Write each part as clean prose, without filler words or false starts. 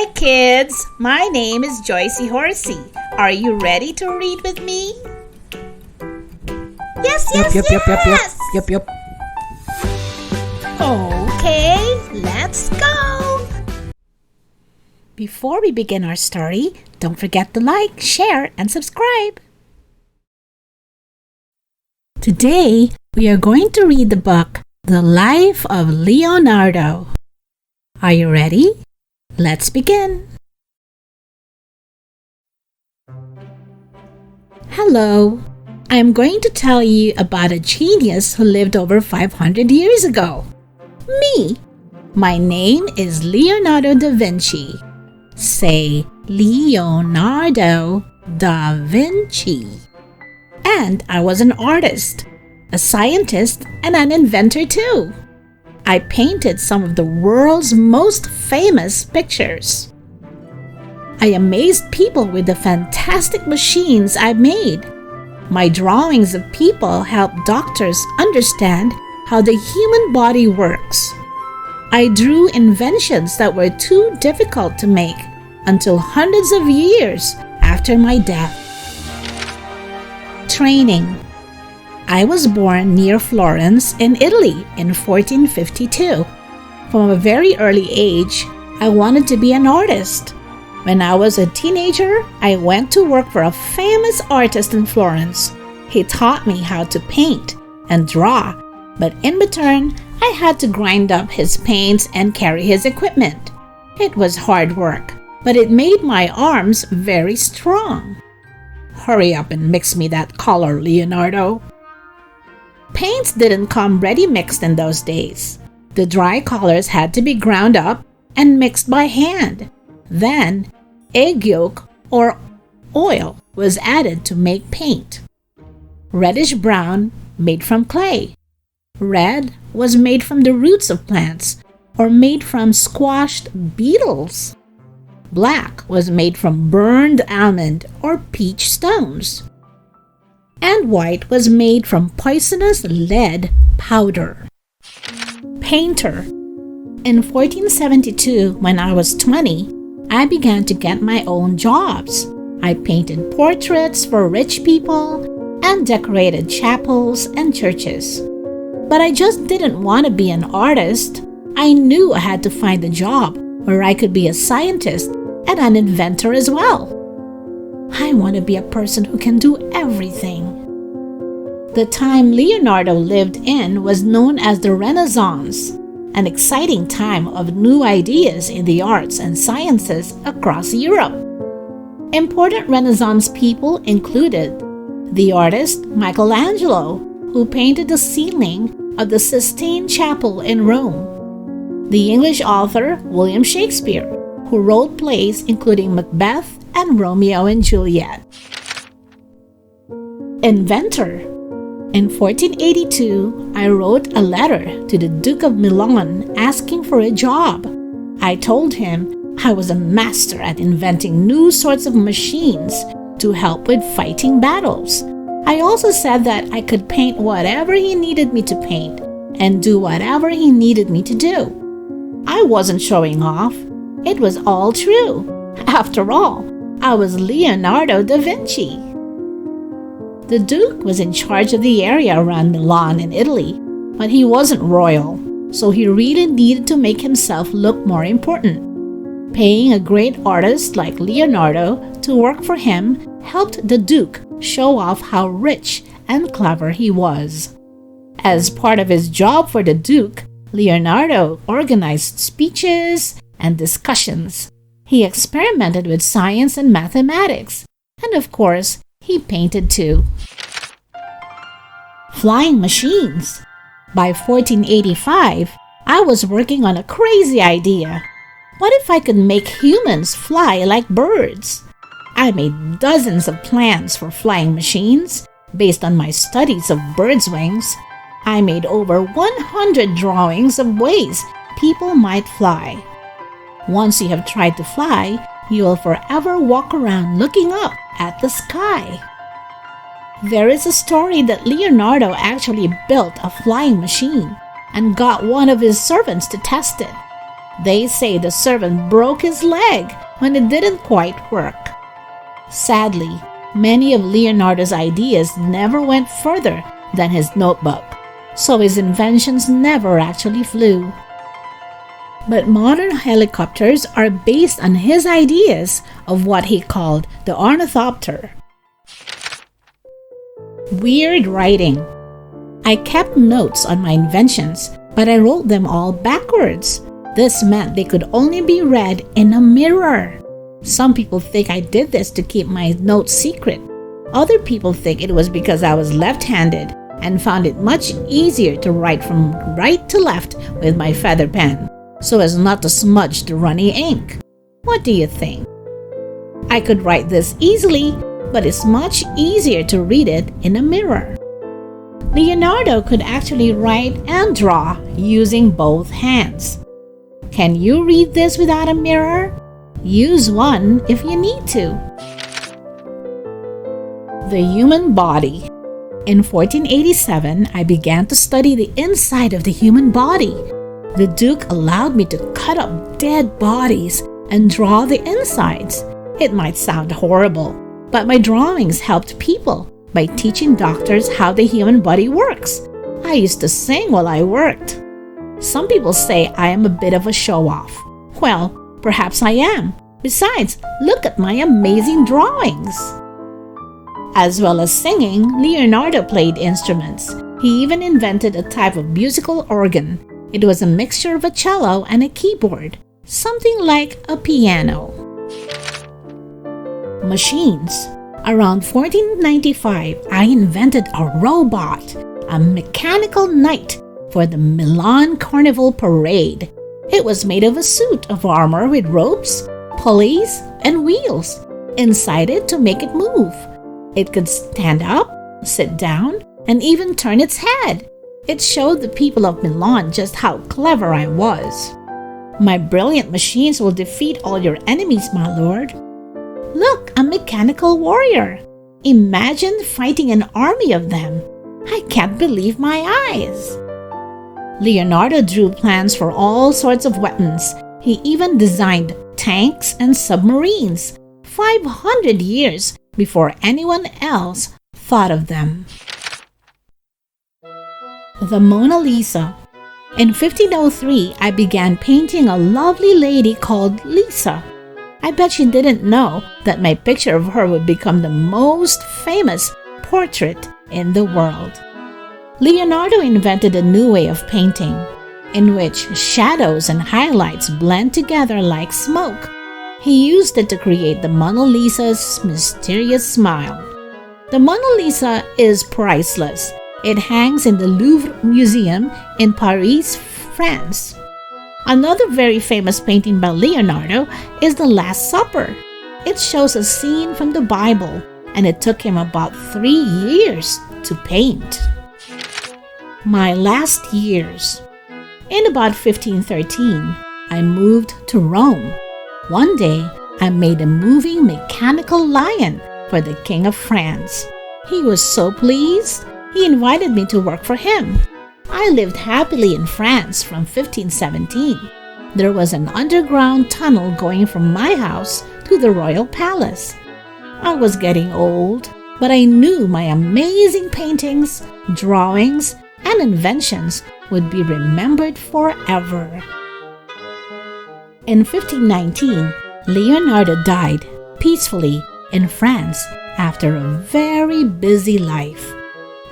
Hi kids, my name is Joycey Horsey. Are you ready to read with me? Yes. Yep. Okay, let's go. Before we begin our story, don't forget to like, share, and subscribe. Today, we are going to read the book, The Life of Leonardo. Are you ready? Let's begin. Hello. I am going to tell you about a genius who lived over 500 years ago. Me. My name is Leonardo da Vinci. Say Leonardo da Vinci. And I was an artist, a scientist, and an inventor too. I painted some of the world's most famous pictures. I amazed people with the fantastic machines I made. My drawings of people helped doctors understand how the human body works. I drew inventions that were too difficult to make until hundreds of years after my death. Training. I was born near Florence in Italy in 1452. From a very early age, I wanted to be an artist. When I was a teenager, I went to work for a famous artist in Florence. He taught me how to paint and draw, but in return, I had to grind up his paints and carry his equipment. It was hard work, but it made my arms very strong. Hurry up and mix me that color, Leonardo. Paints didn't come ready mixed in those days. The dry colors had to be ground up and mixed by hand. Then, egg yolk or oil was added to make paint. Reddish brown made from clay. Red was made from the roots of plants or made from squashed beetles. Black was made from burned almond or peach stones. And white was made from poisonous lead powder. Painter. In 1472, when I was 20, I began to get my own jobs. I painted portraits for rich people and decorated chapels and churches. But I just didn't want to be an artist. I knew I had to find a job where I could be a scientist and an inventor as well. I want to be a person who can do everything. The time Leonardo lived in was known as the Renaissance, an exciting time of new ideas in the arts and sciences across Europe. Important Renaissance people included the artist Michelangelo, who painted the ceiling of the Sistine Chapel in Rome, the English author William Shakespeare, who wrote plays including Macbeth and Romeo and Juliet. Inventor. In 1482, I wrote a letter to the Duke of Milan asking for a job. I told him I was a master at inventing new sorts of machines to help with fighting battles. I also said that I could paint whatever he needed me to paint and do whatever he needed me to do. I wasn't showing off. It was all true. After all, I was Leonardo da Vinci. The Duke was in charge of the area around Milan in Italy, but he wasn't royal, so he really needed to make himself look more important. Paying a great artist like Leonardo to work for him helped the Duke show off how rich and clever he was. As part of his job for the Duke, Leonardo organized speeches and discussions. He experimented with science and mathematics, and of course, he painted too. Flying machines. By 1485, I was working on a crazy idea. What if I could make humans fly like birds? I made dozens of plans for flying machines based on my studies of birds' wings. I made over 100 drawings of ways people might fly. Once you have tried to fly, you will forever walk around looking up at the sky. There is a story that Leonardo actually built a flying machine and got one of his servants to test it. They say the servant broke his leg when it didn't quite work. Sadly, many of Leonardo's ideas never went further than his notebook, so his inventions never actually flew. But modern helicopters are based on his ideas of what he called the ornithopter. Weird writing. I kept notes on my inventions, but I wrote them all backwards. This meant they could only be read in a mirror. Some people think I did this to keep my notes secret. Other people think it was because I was left-handed and found it much easier to write from right to left with my feather pen, so as not to smudge the runny ink. What do you think? I could write this easily, but it's much easier to read it in a mirror. Leonardo could actually write and draw using both hands. Can you read this without a mirror? Use one if you need to. The human body. In 1487, I began to study the inside of the human body. The Duke allowed me to cut up dead bodies and draw the insides. It might sound horrible, but my drawings helped people by teaching doctors how the human body works. I used to sing while I worked. Some people say I am a bit of a show-off. Well, perhaps I am. Besides, look at my amazing drawings. As well as singing, Leonardo played instruments. He even invented a type of musical organ. It was a mixture of a cello and a keyboard, something like a piano. Machines. Around 1495, I invented a robot, a mechanical knight for the Milan Carnival Parade. It was made of a suit of armor with ropes, pulleys, and wheels inside it to make it move. It could stand up, sit down, and even turn its head. It showed the people of Milan just how clever I was. My brilliant machines will defeat all your enemies, my lord. Look, a mechanical warrior. Imagine fighting an army of them. I can't believe my eyes. Leonardo drew plans for all sorts of weapons. He even designed tanks and submarines 500 years before anyone else thought of them. The Mona Lisa. In 1503, I began painting a lovely lady called Lisa. I bet she didn't know that my picture of her would become the most famous portrait in the world. Leonardo invented a new way of painting, in which shadows and highlights blend together like smoke. He used it to create the Mona Lisa's mysterious smile. The Mona Lisa is priceless. It hangs in the Louvre Museum in Paris, France. Another very famous painting by Leonardo is The Last Supper. It shows a scene from the Bible, and it took him about 3 years to paint. My last years. In about 1513, I moved to Rome. One day, I made a moving mechanical lion for the King of France. He was so pleased, he invited me to work for him. I lived happily in France from 1517. There was an underground tunnel going from my house to the royal palace. I was getting old, but I knew my amazing paintings, drawings, and inventions would be remembered forever. In 1519, Leonardo died peacefully in France after a very busy life.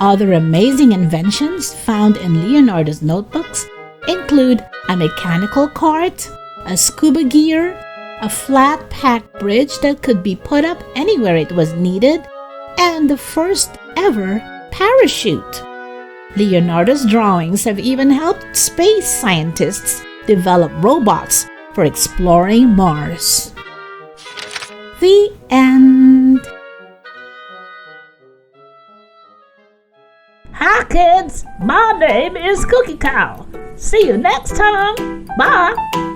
Other amazing inventions found in Leonardo's notebooks include a mechanical cart, a scuba gear, a flat pack bridge that could be put up anywhere it was needed, and the first ever parachute. Leonardo's drawings have even helped space scientists develop robots for exploring Mars. The end. Hi kids, my name is Cookie Cow. See you next time. Bye.